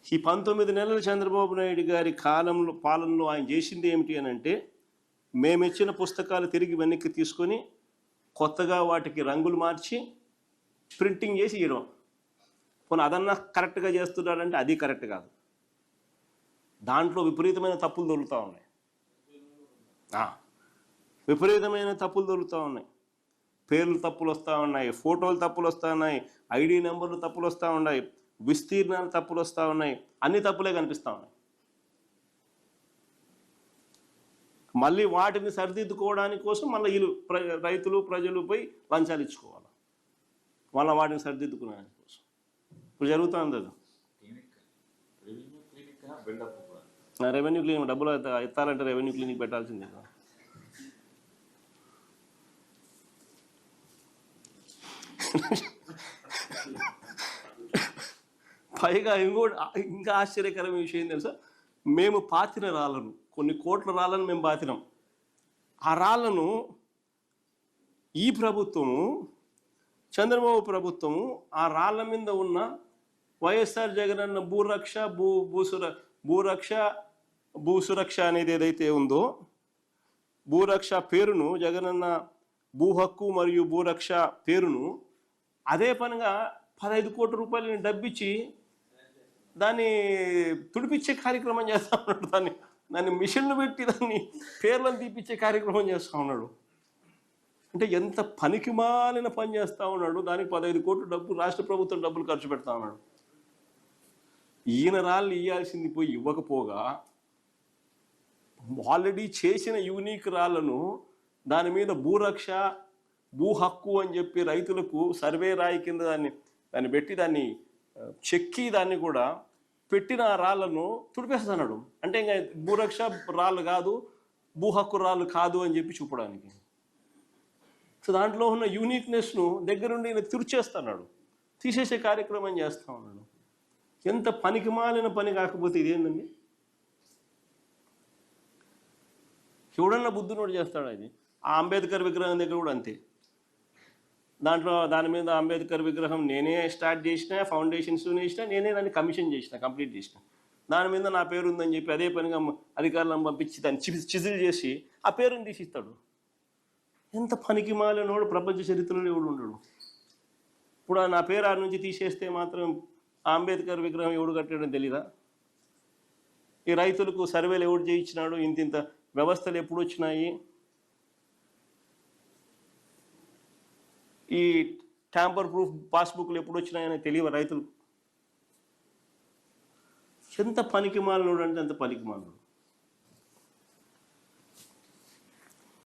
ఈ 19 నెలలు చంద్రబాబు నాయుడు గారి పాలనలో ఆయన చేసింది ఏమిటి అని అంటే, మేమిచ్చిన పుస్తకాలు తిరిగి వెనక్కి తీసుకొని కొత్తగా వాటికి రంగులు మార్చి ప్రింటింగ్ చేసి ఇవ్వడం. పోనీ అదన్నా కరెక్ట్గా చేస్తున్నాడంటే అది కరెక్ట్ కాదు. దాంట్లో విపరీతమైన తప్పులు దొరుకుతూ ఉన్నాయి. విపరీతమైన తప్పులు దొరుకుతూ ఉన్నాయి. పేర్లు తప్పులు వస్తూ ఉన్నాయి, ఫోటోలు తప్పులు వస్తూ ఉన్నాయి, ఐడి నెంబర్లు తప్పులు వస్తూ ఉన్నాయి, విస్తీర్ణాలు తప్పులు వస్తూ ఉన్నాయి, అన్ని తప్పులే కనిపిస్తూ ఉన్నాయి. మళ్ళీ వాటిని సరిదిద్దుకోవడానికి కోసం మళ్ళీ వీళ్ళు రైతులు ప్రజలు పోయి లంచాలు ఇచ్చుకోవాలి, మళ్ళీ వాటిని సరిదిద్దుకోవడానికి కోసం. ఇప్పుడు జరుగుతుంది అది. రెవెన్యూ క్లినిక్ డబ్బులు ఎత్తాలంటే రెవెన్యూ క్లినిక్ పెట్టాల్సిందే. పైగా ఇంకా ఆశ్చర్యకరమైన విషయం తెలుసా, మేము పాతిన రాళ్ళను, కొన్ని కోట్ల రాళ్ళను మేము పాతినాం. ఆ రాళ్ళను ఈ ప్రభుత్వము, చంద్రబాబు ప్రభుత్వము, ఆ రాళ్ళ మీద ఉన్న వైఎస్ఆర్ జగనన్న భూసురక్ష అనేది ఏదైతే ఉందో, భూరక్ష పేరును, జగనన్న భూ హక్కు మరియు భూరక్ష పేరును అదే పనిగా 15 కోట్ల రూపాయలని డబ్బిచ్చి దాన్ని తుడిపించే కార్యక్రమం చేస్తూ ఉన్నాడు. దాన్ని మిషన్లు పెట్టి దాన్ని పేర్లను తీపిచ్చే కార్యక్రమం చేస్తూ ఉన్నాడు. అంటే ఎంత పనికిమాలిన పని చేస్తూ ఉన్నాడు. దానికి 15 కోట్లు డబ్బు రాష్ట్ర ప్రభుత్వం డబ్బులు ఖర్చు పెడతా ఉన్నాడు. ఈయన రాళ్ళు ఇవ్వాల్సింది పోయి ఇవ్వకపోగా ఆల్రెడీ చేసిన యూనిక్ రాళ్లను దాని మీద భూరక్ష భూ హక్కు అని చెప్పి రైతులకు సర్వే రాయి కింద దాన్ని పెట్టి దాన్ని చెక్కి దాన్ని కూడా పెట్టిన రాళ్లను తుడిపేస్తున్నాడు. అంటే ఇంకా భూరక్ష రాళ్ళు కాదు, భూ హక్కు రాళ్ళు కాదు అని చెప్పి చూపడానికి. సో దాంట్లో ఉన్న యూనిక్నెస్ను దగ్గరుండి ఈయన తుడిచేస్తున్నాడు, తీసేసే కార్యక్రమం చేస్తూ ఉన్నాడు. ఎంత పనికిమాలిన పని కాకపోతే ఇదేందండి? ఎవడన్నా బుద్ధునోడు చేస్తాడు అది. ఆ అంబేద్కర్ విగ్రహం దగ్గర కూడా అంతే. దాని మీద అంబేద్కర్ విగ్రహం నేనే స్టార్ట్ చేసిన, ఫౌండేషన్స్ వేసిన, నేనే దాన్ని కమిషన్ చేసిన, కంప్లీట్ చేసిన. దాని మీద నా పేరు ఉందని చెప్పి అదే పనిగా అధికారులను పంపించి దాన్ని చిజిల్ చేసి ఆ పేరుని తీసిస్తాడు. ఎంత పనికి మాలినోడు ప్రపంచ చరిత్రలో ఎవడు ఉండడు. ఇప్పుడు నా పేరు ఆ నుంచి తీసేస్తే మాత్రం ఆ అంబేద్కర్ విగ్రహం ఎవడు కట్టాడని తెలీదా? ఈ రైతులకు సర్వేలు ఎవడు చేయించినాడు? ఇంత వ్యవస్థలు ఎప్పుడు వచ్చినాయి? ఈ ట్యాంపర్ ప్రూఫ్ పాస్బుక్లు ఎప్పుడు వచ్చినాయని తెలియదు రైతులు. ఎంత పనికి మాలినోడు అంటే అంత పనికి మాలినోడు.